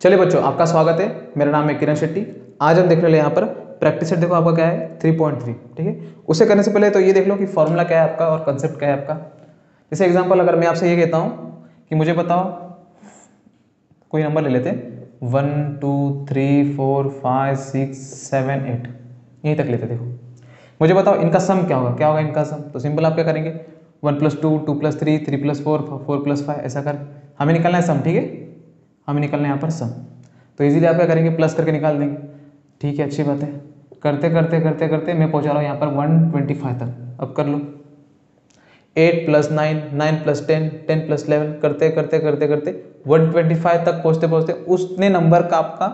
चलिए बच्चों, आपका स्वागत है। मेरा नाम है किरण शेट्टी। आज हम देख रहे हैं यहाँ पर प्रैक्टिस सेट। देखो आपका क्या है 3.3, ठीक है। उसे करने से पहले तो ये देख लो कि फॉर्मूला क्या है आपका और कंसेप्ट क्या है आपका। जैसे एग्जांपल अगर मैं आपसे ये कहता हूँ कि मुझे बताओ, कोई नंबर ले लेते हैं 1 2 3 4 5 6 7 8, यहीं तक लेते। देखो मुझे बताओ इनका सम क्या होगा, क्या होगा इनका सम। तो सिंपल आप क्या करेंगे, 1 + 2 2 + 3 3 + 4 4 + 5 ऐसा कर हमें निकालना है सम, ठीक है। हमें निकालना है यहाँ पर सम। तो इजीली आप क्या करेंगे, प्लस करके निकाल देंगे, ठीक है। अच्छी बात है। करते करते करते करते मैं पहुँचा रहा हूँ यहाँ पर 125 तक। अब कर लो 8 + 9 9 + 10 10 + 11 करते करते करते करते 125 तक पहुँचते पहुँचते उतने नंबर का आपका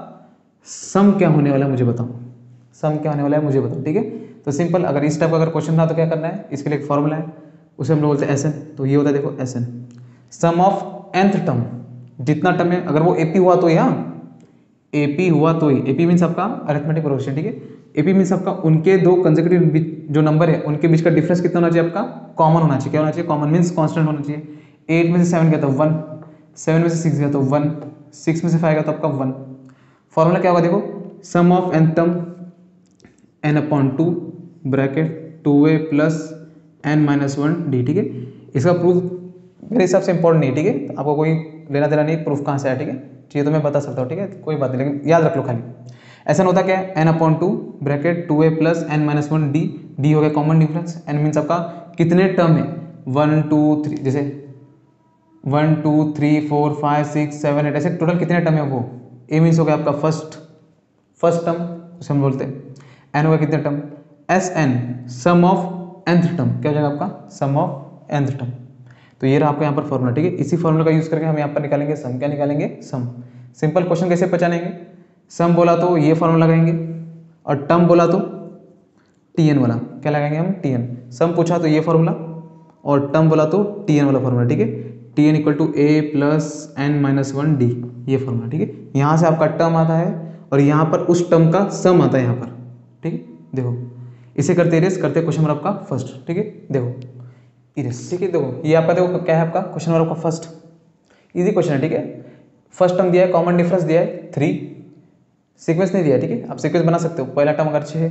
सम क्या होने वाला है मुझे बताओ। सम क्या होने वाला है मुझे बताओ, ठीक है। तो सिंपल अगर इस टाइप का अगर क्वेश्चन था तो क्या करना है, इसके लिए एक फॉर्मूला है, उसे हम लोग बोलते हैं एस एन। तो ये होता है देखो S n, sum of nth term. जितना टर्म है अगर वो एपी हुआ तो यहाँ एपी हुआ तो ही, एपी मीन्स आपका अरिथमेटिक प्रोग्रेशन, ठीक है। एपी मीन्स आपका उनके दो कंसेक्यूटिव जो नंबर है उनके बीच का डिफरेंस कितना होना चाहिए आपका, कॉमन होना चाहिए। क्या होना चाहिए, कॉमन मीन्स कांस्टेंट होना चाहिए। 8 में से 7 गया तो 1, 7 में से 6 गया तो 1, 6 में से 5 गया तो आपका 1। फॉर्मूला क्या होगा देखो, sum of nth term n/2 bracket 2a + n-1d, ठीक है। इसका प्रूफ मेरे हिसाब से इंपॉर्टेंट नहीं, ठीक है। आपको कोई लेना देना नहीं प्रूफ कहाँ से आया, ठीक है। चाहिए तो मैं बता सकता हूँ, ठीक है, कोई बात नहीं, लेकिन याद रख लो खाली। ऐसा होता क्या है, n/2 bracket 2a + n-1d, d हो गया कॉमन डिफरेंस। n मीन्स आपका कितने टर्म है, 1 2 3, जैसे 1 2 3 4 5 6 7 8 ऐसे टोटल कितने टर्म है वो। a मीन्स हो गया आपका फर्स्ट टर्म, उसे हम बोलते हैं। n हो गया कितने term, S n sum of nth term. क्या हो जाएगा आपका, सम ऑफ nth टर्म। तो ये रहा आपका यहाँ पर फॉर्मूला, ठीक है। इसी फॉर्मूला का यूज करके हम यहाँ पर निकालेंगे सम। क्या निकालेंगे, सम। सिंपल क्वेश्चन कैसे पहचानेंगे, सम बोला तो ये फॉर्मूला लगाएंगे और टर्म बोला तो टी एन वाला। क्या लगाएंगे हम, टी एन। सम पूछा तो ये फॉर्मूला और टर्म बोला तो टी एन वाला फॉर्मूला, ठीक है। टी एन = a + n-1d, ये फॉर्मूला, ठीक है। यहाँ से आपका टर्म आता है और यहाँ पर उस टर्म का सम आता है यहाँ पर, ठीक है। देखो इसे करते इरेज करते क्वेश्चन नंबर आपका फर्स्ट, ठीक है। देखो इरेज, ठीक है। देखो ये आपका देखो क्या है, आपका क्वेश्चन नंबर आपका फर्स्ट इजी क्वेश्चन है, ठीक है। फर्स्ट टर्म दिया है, कॉमन डिफरेंस दिया है 3, सीक्वेंस नहीं दिया है, ठीक है। आप सीक्वेंस बना सकते हो। पहला टर्म अगर 6 है,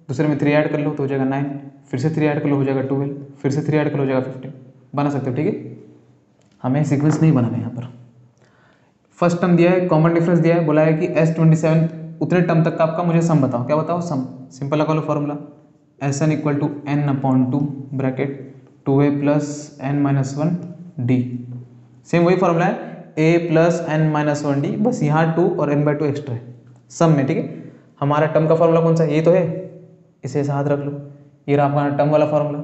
दूसरे में 3 ऐड कर लो तो हो जाएगा 9, फिर से 3 ऐड कर लो हो जाएगा 12, फिर से 3 ऐड कर लो हो जाएगा 15, बना सकते हो, ठीक है। हमें सीक्वेंस नहीं बनाना है यहाँ पर। फर्स्ट टर्म दिया है, कॉमन डिफरेंस दिया है, बोला है कि S27 उतने टर्म तक का आपका मुझे सम बताओ। क्या बताओ, सम। सिंपल लगा लो formula, Sn = n/2 bracket 2a + n-1d। Same वही फॉर्मूला है, a + n-1d, बस यहाँ 2 और n/2 एक्स्ट्रा है सम में, ठीक है। हमारा टर्म का फॉर्मूला कौन सा है, ये तो है, इसे ऐसा हाथ रख लो। ये रहा आपका टर्म वाला फॉर्मूला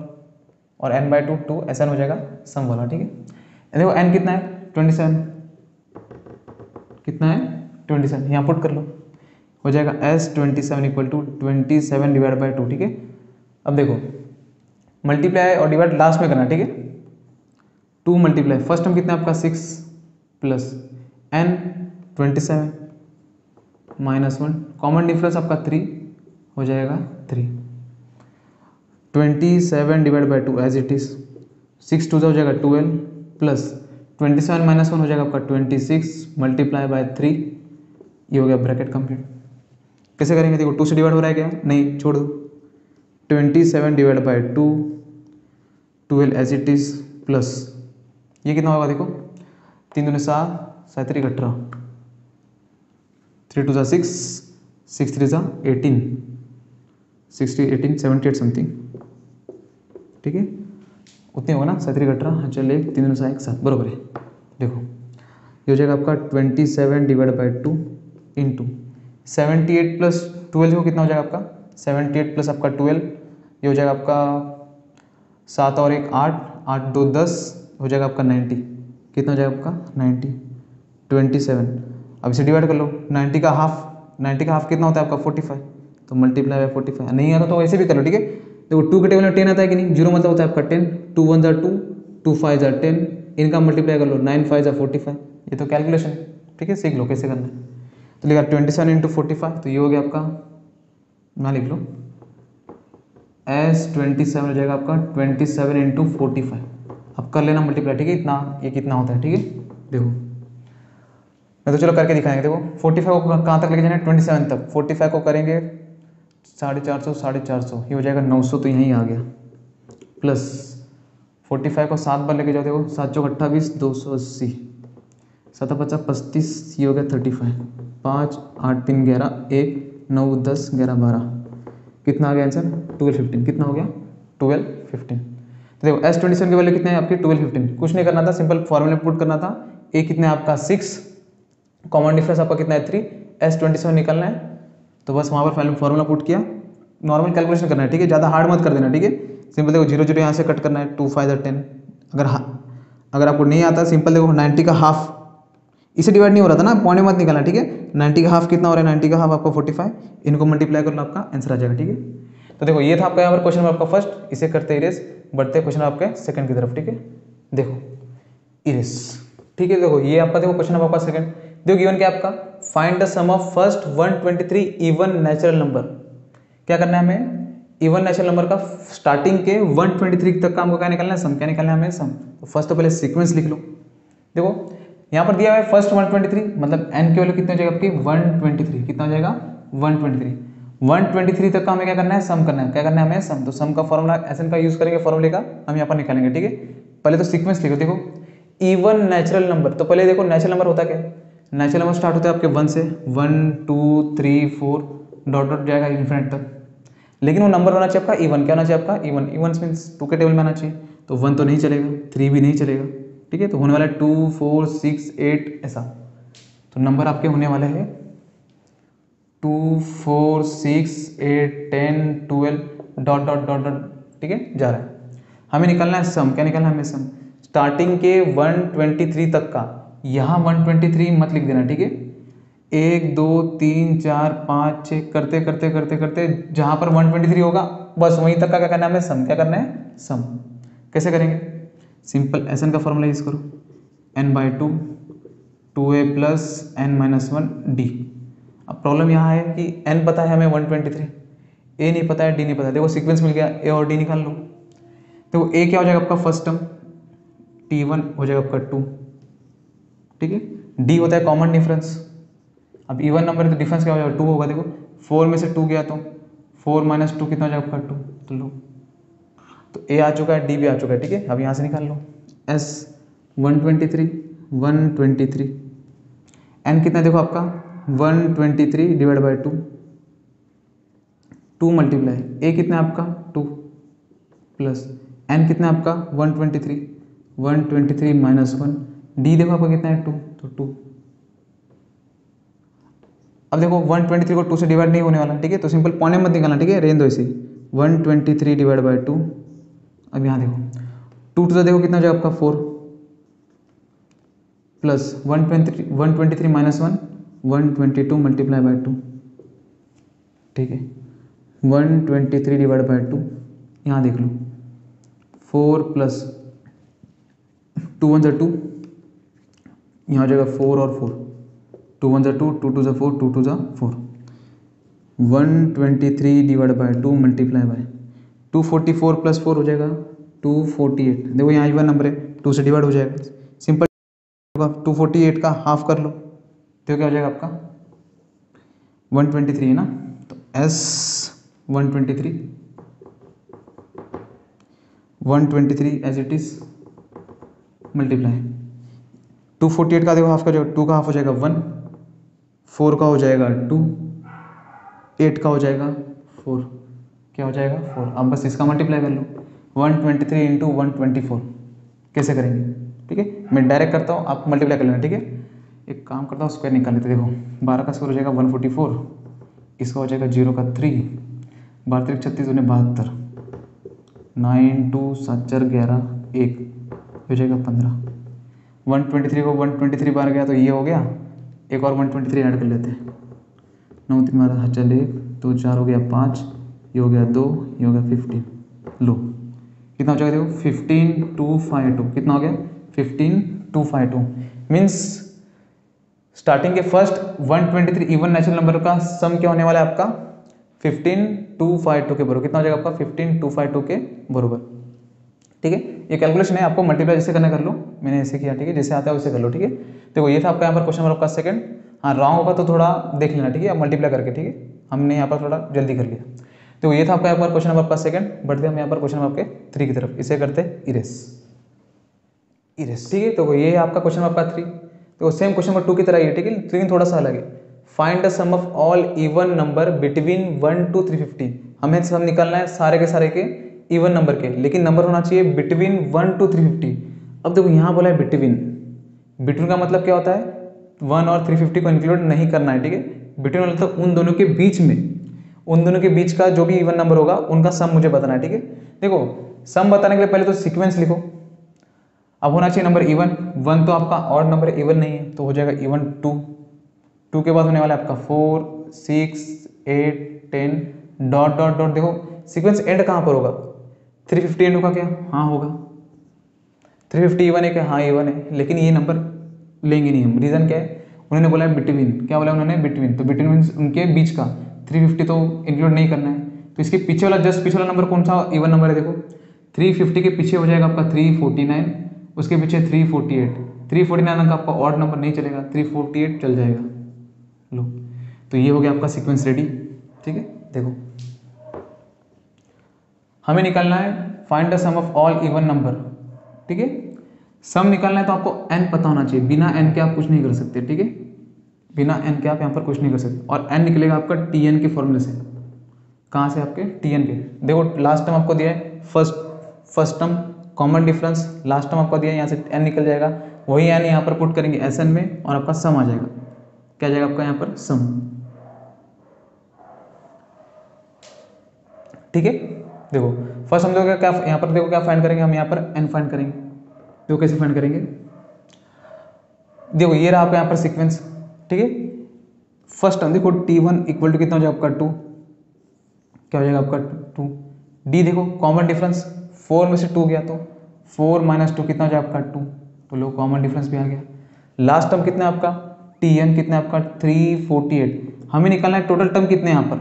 और n/2 2 ऐसा हो जाएगा सम वाला, ठीक है। देखो n कितना है 27, कितना है 27, यहाँ पुट कर लो हो जाएगा S27 = 27/2, ठीक है। अब देखो मल्टीप्लाई और डिवाइड लास्ट में करना, ठीक है। 2 मल्टीप्लाई फर्स्ट टर्म कितना है आपका 6 + n 27 -1 कॉमन डिफरेंस आपका 3 हो जाएगा 3, 27/2 एज इट इज, 6 2 हो जाएगा 12 प्लस 27 -1 हो जाएगा आपका 26 × 3, ये हो गया ब्रैकेट कंप्लीट। कैसे करेंगे, देखो 2 से डिवाइड हो रहा है क्या, नहीं छोड़ दो, 27/2 12 एज इट इज प्लस ये कितना होगा देखो, 3 दूनी 7 7 3 18, 3 2 6 6 3 18 60 18 78 समथिंग, ठीक है। उतने होगा ना, 7 3 18, हाँ चलिए 3 दूनी 7 7 बराबर है। देखो ये हो जाएगा आपका 27/2 इंटू 78 + 12 को कितना हो जाएगा आपका, 78 प्लस आपका 12, ये हो जाएगा आपका 7 और 1 8 8 2 10 हो जाएगा आपका 90, कितना हो जाएगा आपका 90 27। अब इसे डिवाइड कर लो, 90 का हाफ कितना होता है आपका 45, तो मल्टीप्लाई बाय 45। नहीं आता तो ऐसे भी कर लो, ठीक है। देखो 2 के टेबल में 10 आता है कि नहीं, 0 मतलब होता है आपका 10, 2 1 = 2 2 5 = 10, इनका मल्टीप्लाई कर लो 9 5 = 45, ये तो कैलकुलेशन है, ठीक है, सीख लो कैसे करना है। तो लिखा 27 × 45, तो ये हो गया आपका, ना लिख लो S27 हो जाएगा आपका 27 × 45। अब कर लेना मल्टीप्लाई, ठीक है। इतना ये कितना होता है, ठीक है। देखो मैं तो चलो करके दिखाएंगे। देखो 45 को कहाँ तक लेके जाना है, 27 तक। 45 को करेंगे 450, 450, ये हो जाएगा 900, तो यहीं आ गया। प्लस 45 को 7 बार लेके जाओ, देखो 7 चौक 28, 280, 7 50 35, ये हो गया 35, 5 8 3 11, 1 9 10 11 12, कितना आ गया आंसर 12 15। कितना हो गया 12 15। तो देखो S27 की वैल्यू कितने हैं आपकी 12 15। कुछ नहीं करना था, सिंपल फॉर्मूले पुट करना था। ए कितना है आपका 6, कॉमन डिफरेंस आपका कितना है 3, S27 निकलना है। तो बस वहाँ पर फॉर्मूला पुट किया, नॉर्मल कैलकुलेशन करना है, ठीक है, ज़्यादा हार्ड मत कर देना, ठीक है। सिंपल देखो 0 0 यहाँ से कट करना है, 2 5 10। अगर आपको नहीं आता, सिंपल देखो 90 का हाफ, इसे डिवाइड नहीं हो रहा था ना, पौने मत निकालना, ठीक है। 90 का हाफ कितना हो रहा है, 90 का हाफ आपका 45, इनको मल्टीप्लाई कर लो, आपका आंसर आ जाएगा, ठीक है। तो देखो ये था आपका यहाँ पर क्वेश्चन आपका फर्स्ट। इसे करते इरेज, बढ़ते क्वेश्चन आपके सेकंड की तरफ, ठीक है। देखो इरेज, ठीक है। देखो ये आपका, देखो क्वेश्चन आपका सेकंड, देखो गिवन क्या आपका, find the sum of first 123 even natural number. क्या करना है हमें, इवन नेचुरल नंबर का स्टार्टिंग के 123 तक का हमको क्या निकालना है, सम। क्या निकालना है हमें, सम। तो फर्स्ट तो पहले सीक्वेंस लिख लो। देखो यहाँ पर दिया हुआ है फर्स्ट 123, मतलब n की वैल्यू कितनी हो जाएगा आपकी 123। कितना हो जाएगा 123। 123 तक का हमें क्या करना है, सम करना है। क्या करना है हमें, सम। तो सम का फॉर्मूला एसएन का यूज करेंगे, फॉर्मूले का हम यहाँ पर निकालेंगे, ठीक है। पहले तो सीक्वेंस लिखो। देखो इवन नेचुरल नंबर, तो पहले देखो नेचुरल नंबर होता क्या है, नेचुरल नंबर स्टार्ट होता है आपके 1 से, 1 2 3 4 डॉट डॉट जाएगा इन्फिनिट तक। लेकिन वो नंबर होना चाहिए आपका इवन। क्या होना चाहिए आपका इवन। इवन मीन्स 2 के टेबल में आना चाहिए। तो 1 तो नहीं चलेगा, 3 भी नहीं चलेगा, ठीक है। तो होने वाला है 2 4 6 8 ऐसा। तो नंबर आपके होने वाले हैं 2 4 6 8 10 12 डॉट डॉट डॉट डॉट, ठीक है, जा रहा है। हमें निकालना है सम। क्या निकालना है हमें, सम। स्टार्टिंग के 123 तक का, यहाँ 123 मत लिख देना, ठीक है। 1 2 3 4 5 6 करते करते करते करते जहाँ पर 123 होगा बस वहीं तक का क्या करना है हमें, सम। क्या करना है, सम। कैसे करेंगे, सिंपल एस एन का फॉर्मूला यूज करो, n/2 2a plus n minus 1 D. अब प्रॉब्लम यहाँ है कि n पता है हमें 123, a नहीं पता है, d नहीं पता है। देखो सीक्वेंस मिल गया, a और d निकाल लो। देखो a क्या हो जाएगा आपका फर्स्ट टर्म, t1 हो जाएगा आपका 2, ठीक है। d होता है कॉमन डिफरेंस। अब इवन नंबर है तो डिफरेंस क्या हो जाएगा 2 होगा। देखो 4 में से 2 गया तो 4 माइनस 2 कितना हो जाएगा आपका 2। तो लो, तो a आ चुका है, d भी आ चुका है, ठीक है। अब यहाँ से निकाल लो s 123 123, n कितना है देखो आपका 123 डिवाइड बाई 2, 2 मल्टीप्लाई a कितना है आपका 2 प्लस n कितना है आपका 123 123 माइनस 1, d देखो आपका कितना है 2, तो 2। अब देखो 123 को 2 से डिवाइड नहीं होने वाला, ठीक है। तो सिंपल पौने मत निकालना, ठीक है, रेंज दो इसे। 123 डिवाइड बाई 2। अब यहाँ देखो 2 टू देखो कितना हो जाएगा आपका 4 प्लस 123 माइनस 1 122 मल्टीप्लाई बाई 2, ठीक है। 123 डिवाइड बाई 2, यहाँ देख लो 4 प्लस 2 1 2, यहाँ हो जाएगा 4 और 4, 2 1 2 2 2 4 2 2 4, 123 divide by 2 multiply by 244 plus 4 हो जाएगा 248। देखो यहाँ इवन नंबर है, 2 से डिवाइड हो जाएगा, सिंपल 248 का हाफ कर लो तो क्या हो जाएगा आपका 123 है ना। तो S 123 as it is multiply 248 का देखो हाफ का जो 2 का हाफ हो जाएगा 1, 4 का हो जाएगा 2, 8 का हो जाएगा 4, क्या हो जाएगा 4। अब बस इसका मल्टीप्लाई कर लो 123 इंटू 124। कैसे करेंगे, ठीक है, मैं डायरेक्ट करता हूँ, आप मल्टीप्लाई कर लेना, ठीक है। एक काम करता हूँ, स्क्वायर निकाल लेते। देखो 12 का स्क्वायर हो जाएगा 144, इसका हो जाएगा 0 का 3, 12 3 36 उन्हें 72, 9 2 7 4 11 1 हो जाएगा 15। 123 को 123 बार गया तो ये हो गया, एक और 123 ऐड कर लेते हैं, 9 3 12 चल 1 2 4 हो गया 5, ये हो गया 2, ये हो गया 15। लो कितना हो जाएगा देखो 15252, कितना हो गया 15252। मीन्स स्टार्टिंग के फर्स्ट 123 इवन नेचुरल नंबर का सम क्या होने वाला है आपका 15252 के बराबर। कितना हो जाएगा आपका 15252 के बराबर। ठीक है। ये कैलकुलेशन है, आपको मल्टीप्लाई जैसे करना कर लो, मैंने ऐसे किया, ठीक है, जैसे आता है वैसे कर लो, ठीक है। देखो ये था आपका यहाँ पर क्वेश्चन नंबर आपका सेकंड। हाँ रॉन्ग होगा तो थोड़ा देख लेना, ठीक है, मल्टीप्लाई करके, ठीक है, हमने यहाँ पर थोड़ा जल्दी कर लिया। तो ये था आपका यहाँ पर क्वेश्चन नंबर आपका सेकंड। बढ़ते हम यहाँ पर क्वेश्चन नंबर आपके 3 की तरफ, इसे करते इरेस, ठीक है। तो ये है आपका क्वेश्चन नंबर आपका 3। तो सेम क्वेश्चन नंबर 2 की तरह ही है, ठीक है, लेकिन थोड़ा सा अलग है। Find the sum of all even number between 1 to 350। हमें सम निकालना है सारे के इवन नंबर के, लेकिन नंबर होना चाहिए बिटवीन 1 to 350। अब देखो यहाँ बोला है बिटवीन, बिटवीन का मतलब क्या होता है, 1 और 350 को इंक्लूड नहीं करना है, ठीक है। बिटवीन मतलब उन दोनों के बीच में, उन दोनों के बीच का जो भी इवन नंबर होगा उनका सम मुझे बताना है, ठीक है। देखो सम बताने के लिए पहले तो सीक्वेंस लिखो। अब होना चाहिए नंबर इवन, 1 तो आपका ऑड नंबर इवन नहीं है, तो हो जाएगा इवन 2। 2 के बाद होने वाला है आपका 4, 6, 8, 10 डॉट डॉट डॉट। देखो सीक्वेंस एंड कहाँ पर होगा, 350 एंड होगा क्या, हाँ होगा। 350 इवन है क्या, हाँ इवन है, लेकिन ये नंबर लेंगे नहीं हम। रीज़न क्या है, उन्होंने बोला है बिटवीन, क्या बोला उन्होंने, बिटवीन। तो बिटवीन मीन्स उनके बीच का, 350 तो इंक्लूड नहीं करना है। तो इसके पीछे वाला, जस्ट पीछे वाला नंबर कौन सा इवन नंबर है, देखो 350 के पीछे हो जाएगा आपका 349, उसके पीछे 348। 349 का आपका ऑड नंबर नहीं चलेगा, 348 चल जाएगा। लो तो ये हो गया आपका सीक्वेंस रेडी, ठीक है। देखो हमें निकालना है find the sum of all even number, ठीक है। सम निकालना है तो आपको n पता होना चाहिए, बिना n के आप कुछ नहीं कर सकते, ठीक है, बिना n के आप यहाँ पर कुछ नहीं कर सकते। और n निकलेगा आपका tn के फॉर्मूले से। कहाँ से, आपके tn के। देखो लास्ट टर्म आपको दिया है first term common difference, last term आपको दिया है, यहाँ से n निकल जाएगा, वही n यहाँ पर पुट करेंगे Sn में और आपका सम आ जाएगा। क्या जाएगा आपका यहाँ पर सम, ठीक है। देखो फर्स्ट हम लोग क्या यहाँ पर, देखो क्या फाइंड करेंगे हम, यहाँ पर n फाइंड करेंगे। देखो कैसे फाइंड करेंगे, देखो ये रहा आपका यहाँ पर सीक्वेंस, ठीक है। फर्स्ट टर्म देखो t1 इक्वल टू कितना हो जाएगा आपका 2, क्या हो जाएगा आपका 2। d देखो कॉमन डिफरेंस, 4 में से 2 गया तो 4 - 2 कितना हो जाएगा आपका 2, तो लो कॉमन डिफरेंस भी आ गया। लास्ट टर्म कितना है आपका tn कितना है आपका 348। हमें निकालना है टोटल टर्म कितने, यहाँ पर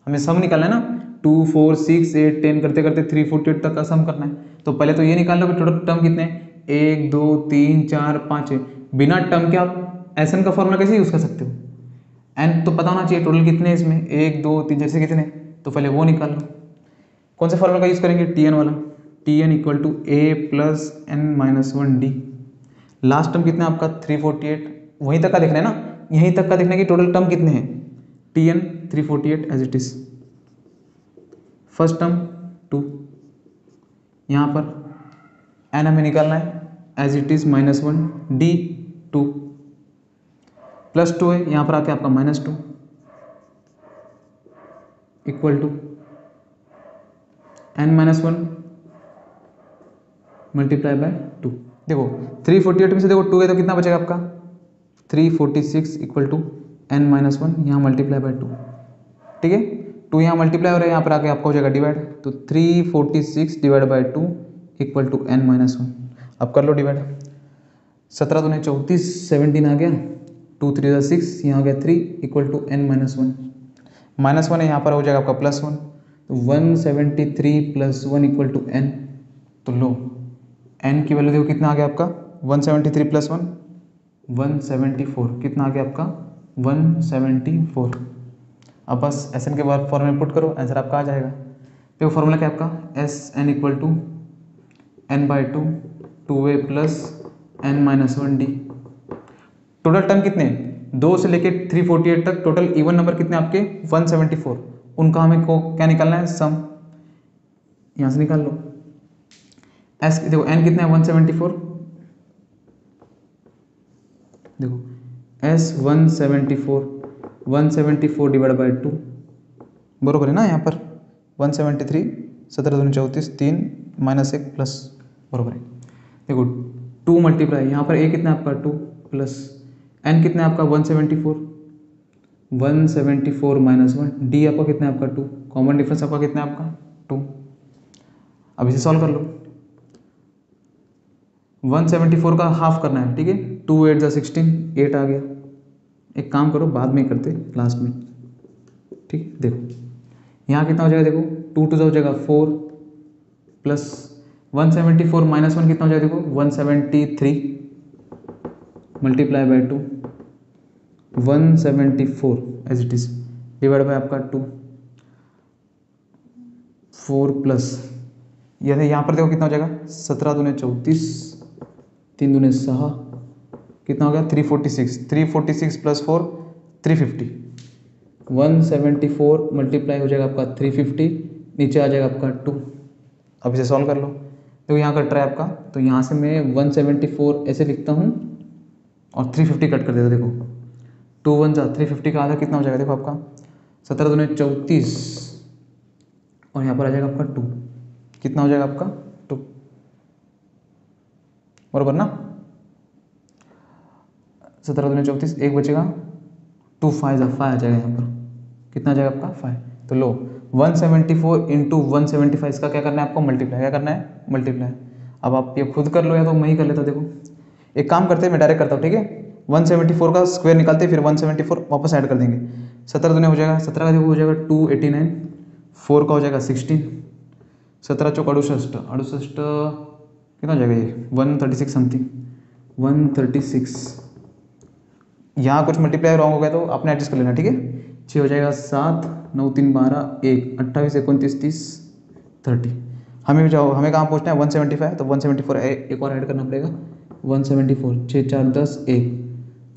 हमें सम निकालना है ना, 2, 4, 6, 8, 10 करते करते 348 तक का सम करना है। तो पहले तो ये निकाल लो कि टोटल टर्म कितने हैं, 1, 2, 3, 4, 5 है। बिना टर्म के आप एसन का फॉर्मूला कैसे यूज़ कर सकते हो, एन तो पता होना चाहिए टोटल कितने हैं इसमें, 1, 2, 3 जैसे कितने, तो पहले वो निकाल लो। कौन सा फॉर्मूला का यूज़ करेंगे, tn वाला, tn equal to a plus n-1d। Last term कितना है आपका 348, वहीं तक का देखना है ना, यहीं तक का देखना है कि टोटल टर्म कितने हैं, tn 348 as it is. First term 2, यहाँ पर n हमें निकालना है as it is -1, d 2 plus 2 है, यहाँ पर आके आपका -2 equal to n-1 multiply by 2। देखो 348 में से देखो 2 है तो कितना बचेगा आपका 346 इक्वल टू n-1 यहाँ मल्टीप्लाई बाय 2, ठीक है। 2 यहाँ मल्टीप्लाई हो रहा है, यहाँ पर आके आपका हो जाएगा डिवाइड, तो 346 divide by 2 equal to n-1। अब कर लो डिवाइड, 17 दूने 34, 17 आ गया, 2 3 6, यहाँ आ गया 3 इक्वल टू n-1। -1 है, यहाँ पर हो जाएगा आपका +1, तो 173 + 1 इक्वल टू n। तो लो n की वैल्यू देखो कितना आ गया आपका 173 + 1 174, कितना आ गया आपका 174। अब बस एस एन के बाद फॉर्मूला पुट करो, आंसर आपका आ जाएगा। देखो फॉर्मूला क्या है आपका Sn equal to n/2 2a plus n-1d। Total term कितने, 2 से लेके 348 तक टोटल इवन नंबर कितने आपके 174, उनका हमें को क्या निकालना है सम, यहाँ से निकाल लो। एस देखो n कितना है 174, देखो S 174 डिवाइड बाई 2 बरोबर है ना, यहाँ पर 173, 17 दूनी 34, 3 -1 प्लस बरोबर है। देखो 2 मल्टीप्लाई, यहाँ पर a कितना है आपका 2 प्लस n कितना है आपका 174 -1 d आपका कितना है आपका 2, कॉमन डिफरेंस आपका कितना है आपका 2। अब इसे सॉल्व कर लो, 174 का हाफ करना है, ठीक है, 2 8 = 16, 8 आ गया। एक काम करो बाद में करते लास्ट में, ठीक है। देखो यहाँ कितना हो जाएगा, देखो 2 2 हो जाएगा 4 प्लस 174 माइनस 1 कितना हो जाएगा देखो 173 multiply by 2 174 as it is divide by आपका 2 4 प्लस यह यहाँ पर देखो कितना हो जाएगा 17 दूने 34 3 दूने 6 कितना हो गया 346 प्लस 4 350 174 मल्टीप्लाई हो जाएगा आपका 350 नीचे आ जाएगा आपका 2। अब इसे सॉल्व कर लो तो यहाँ कट रहा है आपका तो यहाँ से मैं 174 ऐसे लिखता हूँ और 350 कट कर देता देखो 2 1 जा 350 का आधा कितना हो जाएगा देखो आपका 17 दूने 34 और यहाँ पर आ जाएगा आपका 2 कितना हो जाएगा आपका 2 बराबर ना 17 दूने 34 एक बचेगा 2 5 आ जाएगा यहाँ पर कितना आ जाएगा आपका 5 तो लो 174 इंटू 175 इसका क्या करना है आपको मल्टीप्लाई क्या करना है मल्टीप्लाई। अब आप ये खुद कर लो या तो मैं ही कर लेता देखो एक काम करते हैं मैं डायरेक्ट करता हूँ ठीक है 174 का स्क्वायर निकालते फिर 174 वापस ऐड कर देंगे 17 दूने हो जाएगा 17 का देखो हो जाएगा 289 4 का हो जाएगा 16 17 चौक 68 कितना हो जाएगा ये 136 समथिंग 136 यहाँ कुछ मल्टीप्लाई रॉन्ग हो गया तो आपने एडजस्ट कर लेना ठीक है 6 हो जाएगा 7 9 3 12 1 28 29 30 30 हमें जाओ हमें कहाँ पहुँचना है 175 तो 174 एक और ऐड करना पड़ेगा 174 6 4 10 1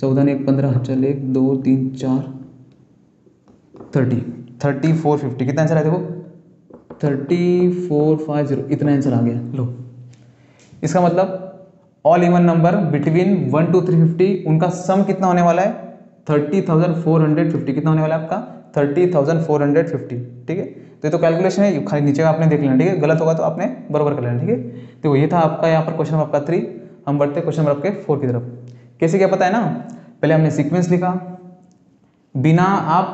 14 1 15 चल 1 2 3 4 30 3450 कितना आंसर है देखो 3450 इतना आंसर आ गया। लो इसका मतलब all even number between 1 to 350 उनका सम कितना होने वाला है 30,450 कितना होने वाला है आपका 30,450 ठीक है। तो ये तो कैलकुलेशन है खाली नीचे का आपने देख लेना ठीक है गलत होगा तो आपने बराबर कर लेना ठीक है। तो ये था आपका यहाँ पर क्वेश्चन नंबर आपका 3। हम बढ़ते हैं क्वेश्चन नंबर आपके 4 की तरफ। कैसे क्या पता है ना पहले हमने सीक्वेंस लिखा बिना आप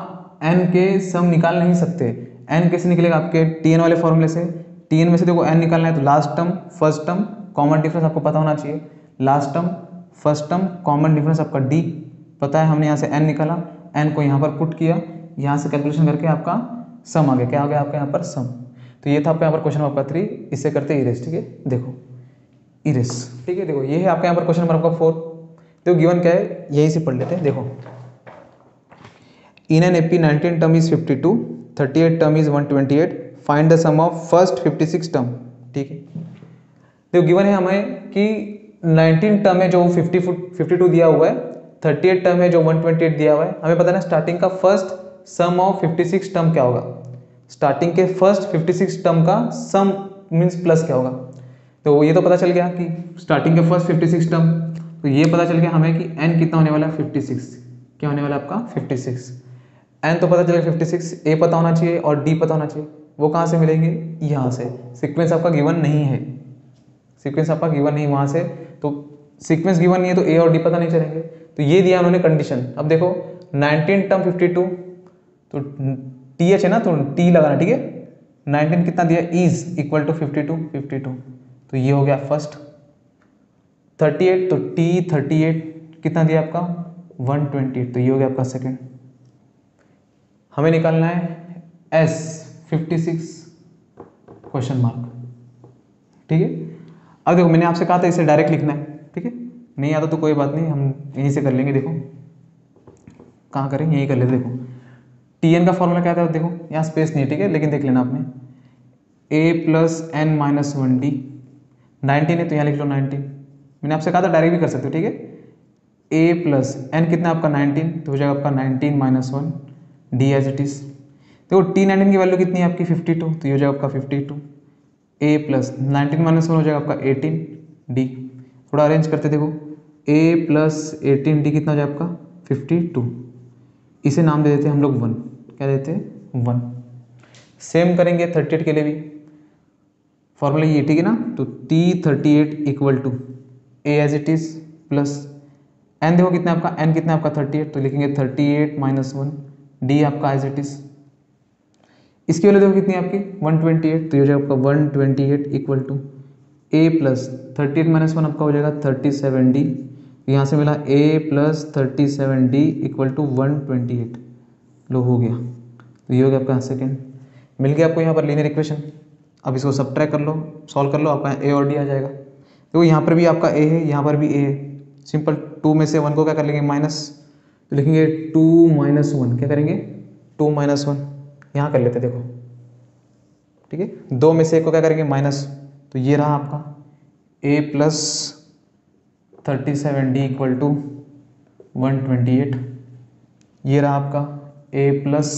n के सम निकाल नहीं सकते। n कैसे निकलेगा आपके tn वाले फॉर्मूले से tn में से देखो n निकालना है तो last term first term common difference आपको पता होना चाहिए last term first term common difference आपका d पता है हमने यहाँ से n निकाला n को यहाँ पर पुट किया यहाँ से कैलकुलेशन करके आपका सम आ गया क्या आ गया आपका यहाँ पर सम। तो ये था आपका यहाँ पर क्वेश्चन आपका 3 इससे करते इरेज ठीक है देखो इरेज ठीक है देखो ये है आपका यहाँ पर क्वेश्चन नंबर आपका 4। तो गिवन क्या है यही से पढ़ लेते हैं देखो in an AP 19 term is 52 38 term is 128 find the sum of first 56 term ठीक है। देखो गिवन है हमें कि 19 टर्म है जो 52 दिया हुआ है 38 टर्म है जो 128 दिया हुआ है हमें पता है स्टार्टिंग का फर्स्ट सम ऑफ 56 टर्म क्या होगा स्टार्टिंग के फर्स्ट 56 टर्म का सम मीन्स प्लस क्या होगा। तो ये तो पता चल गया कि स्टार्टिंग के फर्स्ट 56 टर्म तो ये पता चल गया हमें कि n कितना होने वाला है 56 क्या होने वाला है आपका 56 n तो पता चल गया 56 a पता होना चाहिए और d पता होना चाहिए वो कहाँ से मिलेंगे यहाँ से सीक्वेंस आपका गिवन नहीं है सीक्वेंस आपका गिवन नहीं वहाँ से तो सीक्वेंस गिवन नहीं है तो a और d पता नहीं चलेंगे। तो ये दिया उन्होंने कंडीशन। अब देखो 19 टर्म 52 तो th है ना तो t लगाना ठीक है 19 कितना दिया इज इक्वल टू 52 तो ये हो गया फर्स्ट 38 तो t 38 कितना दिया आपका 128 तो ये हो गया आपका सेकेंड। हमें निकालना है s 56 क्वेश्चन मार्क ठीक है। अब देखो मैंने आपसे कहा था इसे डायरेक्ट लिखना है ठीक है नहीं आता तो कोई बात नहीं हम यहीं से कर लेंगे। देखो कहाँ करें यहीं कर लेते देखो tn का फॉर्मूला क्या था देखो यहाँ स्पेस नहीं है ठीक है लेकिन देख लेना आपने a plus n minus 1d 19 है तो यहाँ लिख लो 19 मैंने आपसे कहा था डायरेक्ट भी कर सकते हो ठीक है a प्लस n कितना आपका 19 तो हो जाएगा आपका 19 minus 1 d as it is. देखो t19 की वैल्यू कितनी है आपकी 52 तो ये हो जाएगा आपका 52 a प्लस 19 माइनस 1 हो जाएगा आपका 18 d थोड़ा अरेंज करते देखो a प्लस 18 d कितना हो जाएगा आपका 52 इसे नाम दे देते हैं हम लोग 1 क्या देते हैं 1। सेम करेंगे 38 के लिए भी फॉर्मूला ये ठीक है ना तो t38 equal to a as it is plus n देखो कितना आपका n कितना आपका 38 तो लिखेंगे 38 माइनस 1 d आपका एज इट इज। इसकी वैल्यू देखो कितनी आपकी 128 तो ये हो जाएगा आपका 128 equal to a plus 38 minus 1 आपका हो जाएगा 37d यहाँ से मिला a plus 37d equal to 128 लो हो गया तो ये हो गया आपका सेकेंड। मिल गया आपको यहाँ पर लीनियर इक्वेशन अब इसको सब्ट्रैक्ट कर लो, सॉल्व कर लो, आपका ए और डी आ जाएगा। देखो यहाँ पर भी आपका ए है, यहाँ पर भी ए है। सिंपल 2 में से 1 को क्या कर लेंगे माइनस, तो लिखेंगे 2 - 1, क्या करेंगे 2 - 1 यहाँ कर लेते देखो, ठीक है। 2 में से 1 को क्या करेंगे माइनस, तो ये रहा आपका a plus 37d equal to 128, ये रहा आपका a plus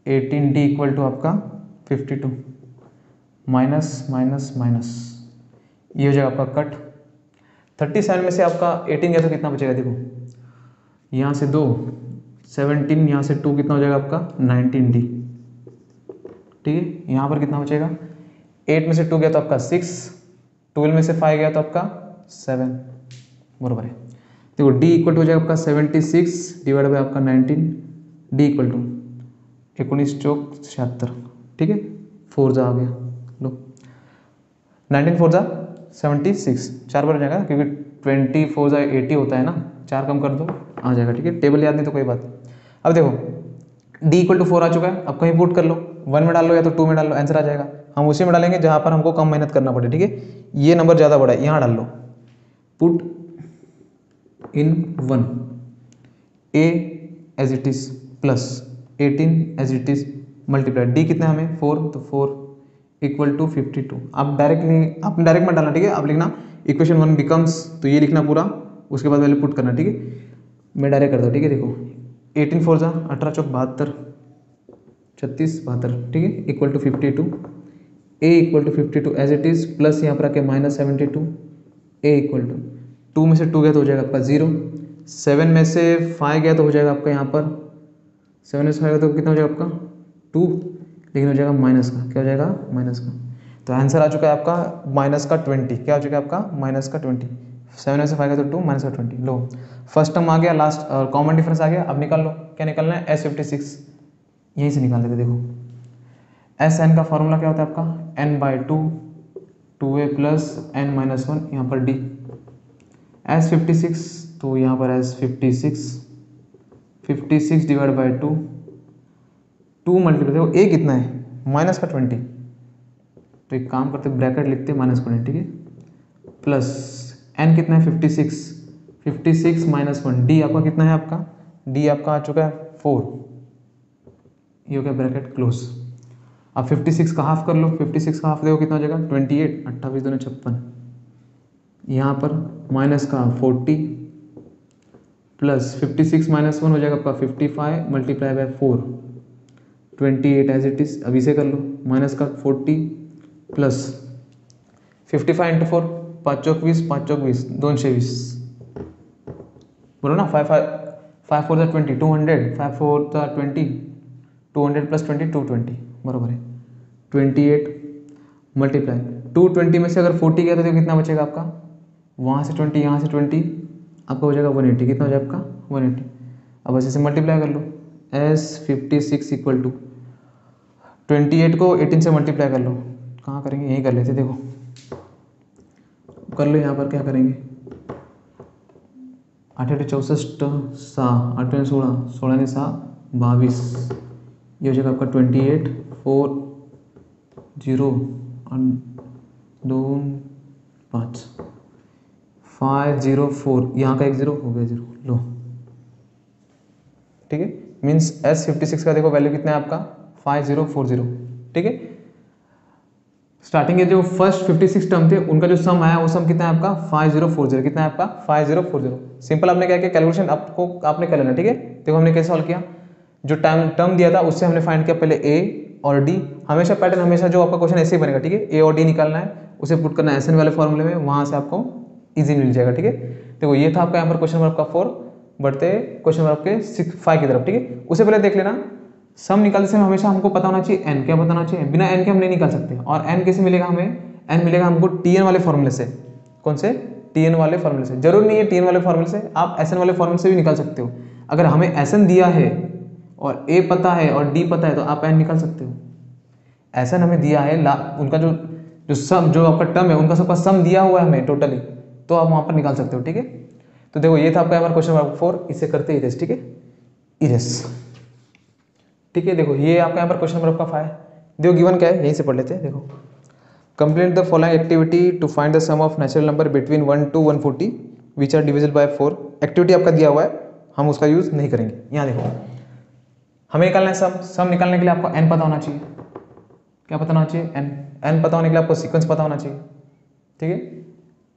18d equal to आपका 52, माइनस माइनस माइनस, ये हो जाएगा आपका कट। 37 में से आपका 18 गया तो कितना बचेगा, देखो यहाँ से 2 17, यहाँ से 2 कितना हो जाएगा आपका 19d, ठीक है। यहाँ पर कितना बचेगा, 8 में से 2 गया तो आपका 6, 12 में से 5 गया तो आपका 7, बराबर है। देखो d इक्वल टू हो जाएगा आपका 76 डिवाइड बाई आपका 19, d इक्वल टू 19 चौक 76, ठीक है। 4 जा आ गया, लो 19 4 जा 76, 4 बार हो जाएगा क्योंकि 24 जा 80 होता है ना, 4 कम कर दो आ जाएगा, ठीक है। टेबल याद नहीं तो कोई बात नहीं। अब देखो d इक्वल टू 4 आ चुका है, अब कहीं पुट कर लो, 1 में डाल लो या तो 2 में डाल लो, आंसर आ जाएगा। हम उसी में डालेंगे जहाँ पर हमको कम मेहनत करना पड़े, ठीक है। ये नंबर ज़्यादा बड़ा है, यहाँ डाल लो, put in 1 a as it is plus 18 as it is multiply, d कितना है हमें 4, तो 4 इक्वल टू 52। आप आपने डायरेक्ट में डालना, ठीक है। आप लिखना इक्वेशन 1 बिकम्स, तो ये लिखना पूरा, उसके बाद वैल्यू पुट करना, ठीक है। मैं डायरेक्ट करता हूँ, ठीक है। देखो 18 4 जा 18 चौक 72, 36 72, ठीक है, equal to 52, a equal to 52 as it is plus यहाँ पर आके माइनस 72, a इक्वल टू 2 में से 2 गया तो हो जाएगा आपका 0, 7 में से 5 गया तो हो जाएगा आपका यहाँ पर 7 में से 5 गया तो कितना हो जाएगा आपका 2, लेकिन हो जाएगा माइनस का, क्या हो जाएगा माइनस का। तो आंसर आ चुका है आपका माइनस का 20, क्या हो चुका है आपका माइनस का 20। 7 में से 5 गया तो 2 माइनस का 20, लो फर्स्ट टर्म आ गया, लास्ट कॉमन डिफरेंस आ गया। अब निकाल लो, क्या निकालना है S56, यहीं से निकाल लेते। देखो SN का फॉर्मूला क्या होता है आपका n/2, 2a प्लस n - 1, यहाँ पर d, S56 तो यहाँ पर S56 56 डिवाइड बाई 2, 2 मल्टीप्लाई, देखो a कितना है माइनस का 20, तो एक काम करते ब्रैकेट लिखते -20, ठीक है, प्लस n कितना है 56, 56 - 1, d आपका कितना है, आपका d आपका आ चुका है 4, ये हो गया ब्रैकेट क्लोज। अब 56 का हाफ कर लो, 56 का हाफ देखो कितना हो जाएगा 28, 28 दूनी 56, यहाँ पर माइनस का 40 प्लस 56 - 1 हो जाएगा आपका 55 multiply by 4, 28 as it is. अब इसे कर लो, माइनस का 40 प्लस 55 × 4, 5 चौक 20, 5 चौक 20, 220, बोलो ना 5 4 जा 20, 200, 5 4 जा 20, 200 प्लस 20 220, बराबर है 28 मल्टीप्लाई 220 में से अगर 40 गया तो कितना बचेगा आपका, वहाँ से 20 यहाँ से 20, आपका हो जाएगा 180, कितना हो जाएगा आपका 180। अब ऐसे मल्टीप्लाई कर लो, S56 इक्वल टू 28 को 18 से मल्टीप्लाई कर लो, कहाँ करेंगे यहीं कर लेते, देखो कर लो, यहाँ पर क्या करेंगे 8 8 64 सा 8 16 16 ने 7 22, ये हो जाएगा आपका 28 4 0 2 5 5 0 4, यहाँ का एक 0 हो गया 0, लो ठीक है। मीन्स S56 का देखो वैल्यू कितना है आपका 5040, ठीक है। स्टार्टिंग के जो फर्स्ट 56 टर्म थे उनका जो सम आया वो सम कितना है आपका 5040, कितना है आपका 5040। सिंपल आपने क्या किया, कैलकुलेशन आपने कर लेना, ठीक है। देखो हमने कैसे सॉल्व किया, जो टर्म दिया था उससे हमने फाइंड किया पहले a और d, हमेशा पैटर्न हमेशा जो आपका क्वेश्चन ऐसे ही बनेगा, ठीक है। a और d निकालना है, उसे पुट करना है SN वाले फॉर्मूले में, वहां से आपको इजी मिल जाएगा, ठीक है। देखो ये था आपका यहाँ पर क्वेश्चन नंबर आपका 4, बढ़ते क्वेश्चन नंबर आपके 5 की तरफ, ठीक है। उससे पहले देख लेना सम निकालते समय हमेशा हमको पता होना चाहिए n, क्या बताना चाहिए, बिना n के हम नहीं निकाल सकते। और n कैसे मिलेगा हमें, n मिलेगा हमको tn वाले फॉर्मूले से, कौन से tn वाले फॉर्मूले से, जरूर नहीं है tn वाले फॉर्मूले से, आप SN वाले फॉर्मूले से भी निकाल सकते हो। अगर हमें SN दिया है और a पता है और d पता है तो आप n निकाल सकते हो। SN हमें दिया है, उनका जो सम जो आपका टर्म है उनका सबका सम दिया हुआ है हमें टोटली, तो आप वहां पर निकाल सकते हो, ठीक है। तो देखो ये था आपका यहाँ पर क्वेश्चन नंबर 4, इसे करते इरेज, ठीक है, इरेज, ठीक है। देखो ये आपका यहाँ पर क्वेश्चन नंबर आपका 5, देखो गिवन क्या है, यहीं से पढ़ लेते हैं। देखो, complete the following activity to find the sum of natural number between 1 to 140 which are divisible by 4। Activity आपका दिया हुआ है, हम उसका यूज़ नहीं करेंगे। यहाँ देखो, हमें निकालना है सम। सम निकालने के लिए आपको n पता होना चाहिए। क्या पता होना चाहिए? n पता होने के लिए आपको सीक्वेंस पता होना चाहिए। ठीक है,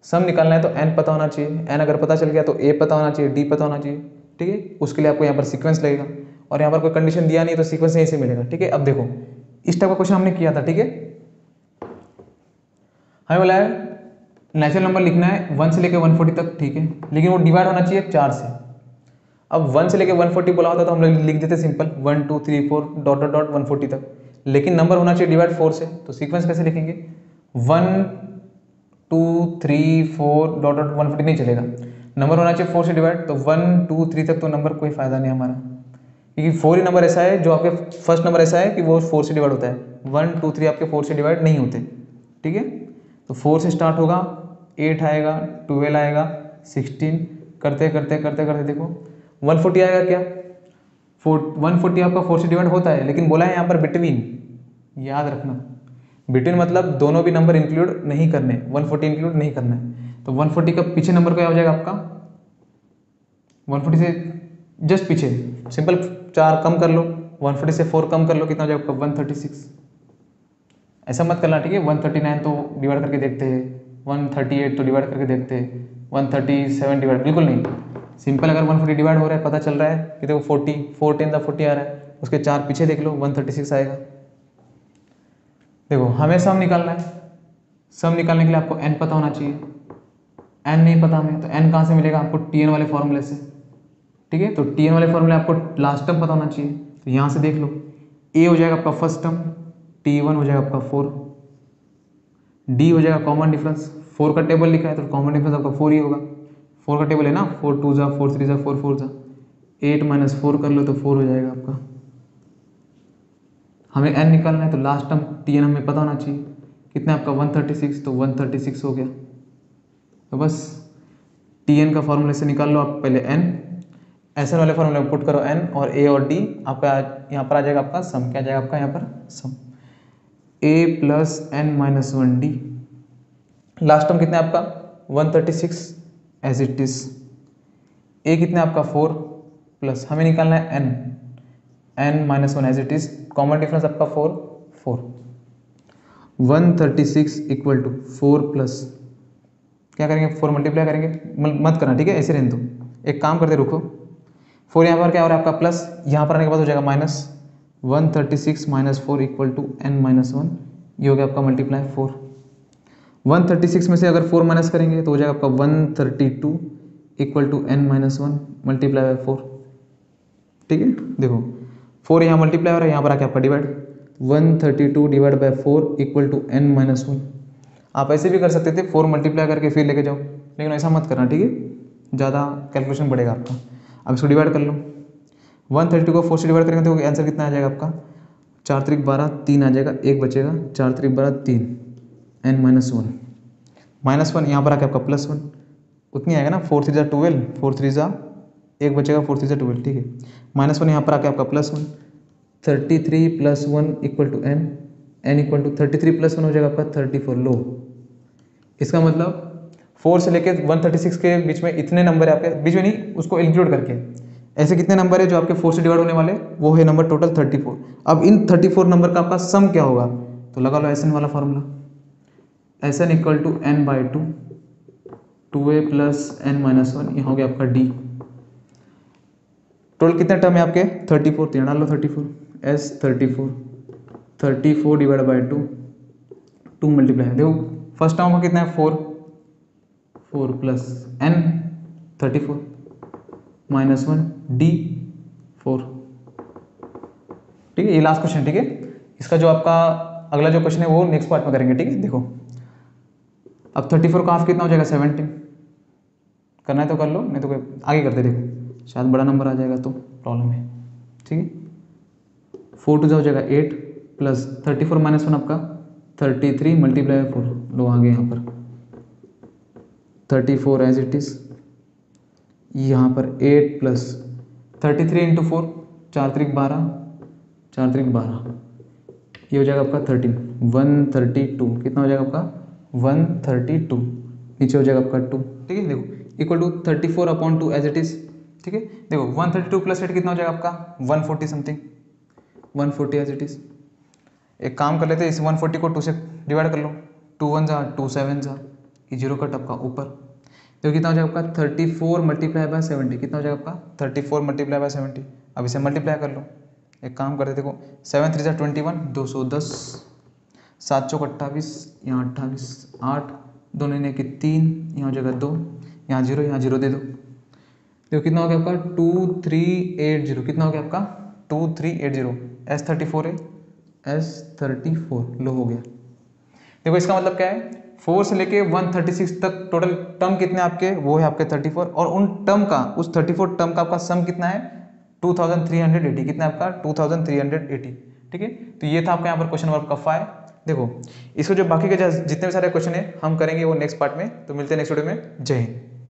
सम निकालना है तो n पता होना चाहिए। n अगर पता चल गया तो a पता होना चाहिए, d पता होना चाहिए। ठीक है, उसके लिए आपको यहाँ पर सीक्वेंस लगेगा, और यहाँ पर कोई कंडीशन दिया नहीं तो सीक्वेंस यहीं से मिलेगा। ठीक है, अब देखो इस टाइप का क्वेश्चन हमने किया था। ठीक है, हमें बोला है नेचुरल नंबर लिखना है 1 से लेकर 140 तक। ठीक है, लेकिन वो डिवाइड होना चाहिए 4 से। अब 1 से लेकर 140 बोला होता तो हम लोग लिख देते सिंपल 1 2 3 4 डॉट डॉट डॉट 140 तक, लेकिन नंबर होना चाहिए डिवाइड 4 से। तो सीक्वेंस कैसे लिखेंगे? 1 2 3 4 डॉट डॉट 140 नहीं चलेगा, नंबर होना चाहिए 4 से डिवाइड। तो 1 2 3 तक तो नंबर कोई फायदा नहीं हमारा, क्योंकि 4 ही नंबर ऐसा है जो आपके फर्स्ट नंबर ऐसा है कि वो 4 से डिवाइड होता है। 1 2 3 आपके 4 से डिवाइड नहीं होते। ठीक है, तो 4 से स्टार्ट होगा, 8 आएगा, 12 आएगा, 16 करते करते करते करते देखो 140 आएगा। क्या 140 आपका 4 से डिवाइड होता है, लेकिन बोला है यहाँ पर बिटवीन, याद रखना बिटवीन मतलब दोनों भी नंबर इंक्लूड नहीं करने, 140 इंक्लूड नहीं करना है। तो 140 का पीछे नंबर क्या हो जाएगा आपका? 140 से जस्ट पीछे सिंपल 4 कम कर लो, 140 से 4 कम कर लो, कितना हो जाएगा आपका? 136। ऐसा मत करना। ठीक है, 139 तो डिवाइड करके देखते हैं, 138 तो डिवाइड करके देखते हैं, 137 डिवाइड बिल्कुल नहीं। सिंपल अगर 140 डिवाइड हो रहा है, पता चल रहा है कि देखो 40 4 10 40 आ रहा है, उसके 4 पीछे देख लो 136 आएगा। देखो हमें सम निकालना है, सम निकालने के लिए आपको n पता होना चाहिए। n नहीं पता हमें, तो n कहाँ से मिलेगा आपको? tn वाले फॉर्मूले से। ठीक है, तो tn वाले फॉर्मूले आपको लास्ट टर्म पता होना चाहिए। तो यहाँ से देख लो, a हो जाएगा आपका फर्स्ट टर्म, t1 हो जाएगा आपका 4, d हो जाएगा कॉमन डिफरेंस। 4 का टेबल लिखा है तो कॉमन डिफरेंस आपका 4 ही होगा। 4 का टेबल है ना, 4 2 जा 4 3 जा 4 4 जा 8 माइनस 4 कर लो तो 4 हो जाएगा आपका। हमें n निकालना है तो लास्ट टर्म tn हमें पता होना चाहिए। कितना आपका? 136, तो 136 हो गया। तो बस tn का फॉर्मूले से निकाल लो आप पहले n, ऐसे वाले फॉर्मूले में पुट करो n, और a और d आपका यहाँ पर आ जाएगा आपका सम। क्या आ जाएगा आपका यहाँ पर? सम a plus n minus 1d। Last term कितना है आपका? 136 एज इट इज। a कितना है आपका? 4 प्लस हमें निकालना है n minus 1 as it is, common difference आपका 4 136 इक्वल टू 4 प्लस क्या करेंगे? 4 मल्टीप्लाई करेंगे, मत करना। ठीक है, ऐसे रहने दो। एक काम करते रुको, 4 यहाँ पर क्या हो रहा है आपका? प्लस, यहाँ पर आने के बाद हो जाएगा minus. 136 minus 4 equal to n minus 1, ये हो गया आपका मल्टीप्लाई 4। 136 में से अगर 4 माइनस करेंगे तो हो जाएगा आपका 132 equal to n minus 1 multiply by 4। ठीक है, देखो 4 यहाँ मल्टीप्लाई हो रहा है, यहाँ पर आके आपका divide, 132 divide by 4 equal to n minus 1। आप ऐसे भी कर सकते थे, 4 मल्टीप्लाई करके फिर लेके जाओ, लेकिन ऐसा मत करना। ठीक है, ज़्यादा कैलकुलेशन बढ़ेगा आपका। अब इसको डिवाइड कर लो, 132 को 4 से डिवाइड करेंगे तो आंसर कितना आ जाएगा आपका? 4 त्रिक 12, 3 आ जाएगा, 1 बचेगा, 4 त्रिक 12 3, n माइनस 1 माइनस 1, यहाँ पर आके आपका प्लस 1, उतनी आएगा ना। 4 3 जा 12, 4 3 जा 1 बचेगा, 4 3 जा 12। ठीक है, माइनस 1 यहाँ पर आके आपका plus 1, 33 plus 1 equal to n equal to 33 plus 1 हो जाएगा आपका 34। लो, इसका मतलब 4 से लेके 136 के बीच में इतने नंबर है आपके, बीच में नहीं, उसको इंक्लूड करके ऐसे कितने नंबर है जो आपके 4 से डिवाइड होने वाले, वो है नंबर टोटल 34। अब इन 34 नंबर का आपका सम क्या होगा? तो लगा लो एस एन वाला formula, S n equal to n by 2, 2a plus n minus 1, यहाँ हो गया आपका d। टोटल कितने टर्म है आपके? 34, तो यहाँ डाल लो 34, s 34 डिवाइड बाई 2 मल्टीप्लाई, देखो फर्स्ट टर्म का कितना है? 4 प्लस n 34 माइनस 1 d 4। ठीक है, ये लास्ट क्वेश्चन। ठीक है, इसका जो आपका अगला जो क्वेश्चन है वो नेक्स्ट पार्ट में करेंगे। ठीक है, देखो अब 34 का हाफ कितना हो जाएगा? 17। करना है तो कर लो, नहीं तो आगे करते, देखो शायद बड़ा नंबर आ जाएगा तो प्रॉब्लम है। ठीक है, 4 टू हो जाएगा 8 प्लस 34 माइनस 1 आपका 33 मल्टीप्लाई 4, लो आगे यहाँ पर 34 एज इट इज, यहाँ पर 8 प्लस 33 इंटू 4, 4 त्रिक 12, 4 त्रिक 12, ये हो जाएगा आपका 13, 132 कितना हो जाएगा आपका 132, नीचे हो जाएगा आपका 2, ठीक है। देखो equal to 34/2 as it is, ठीक है। देखो 132 प्लस 8 कितना हो जाएगा आपका 140 समथिंग, 140 एज इट इज। एक काम कर लेते हैं, इस 140 को 2 से डिवाइड कर लो, 2 1 जा 2 7 जा, ये जीरो कट आपका ऊपर, तो कितना हो जाएगा आपका 34 मल्टीप्लाई बाय 70, कितना हो जाएगा आपका 34 मल्टीप्लाई बाय 70। अब इसे मल्टीप्लाई कर लो, एक काम करते देखो 7 3 जा 21, 210, 7 चौक 28, यहाँ 28, 8 दोनों ने कि 3, यहाँ हो जाएगा 2, यहाँ 0, यहाँ 0 दे दो। देखो कितना हो गया आपका 2380, कितना हो गया आपका 2380, S34 है, S34 लो हो गया। देखो इसका मतलब क्या है, 4 से लेके 136 तक टोटल टर्म कितने आपके, वो है आपके 34, और उन टर्म का, उस 34 टर्म का आपका सम कितना है 2380, कितना है आपका 2380, ठीक है। तो ये था आपका यहाँ पर क्वेश्चन नंबर आपका 5। देखो इसको जो बाकी के जितने भी सारे क्वेश्चन है हम करेंगे वो नेक्स्ट पार्ट में, तो मिलते हैं नेक्स्ट वीडियो में। जय हिंद।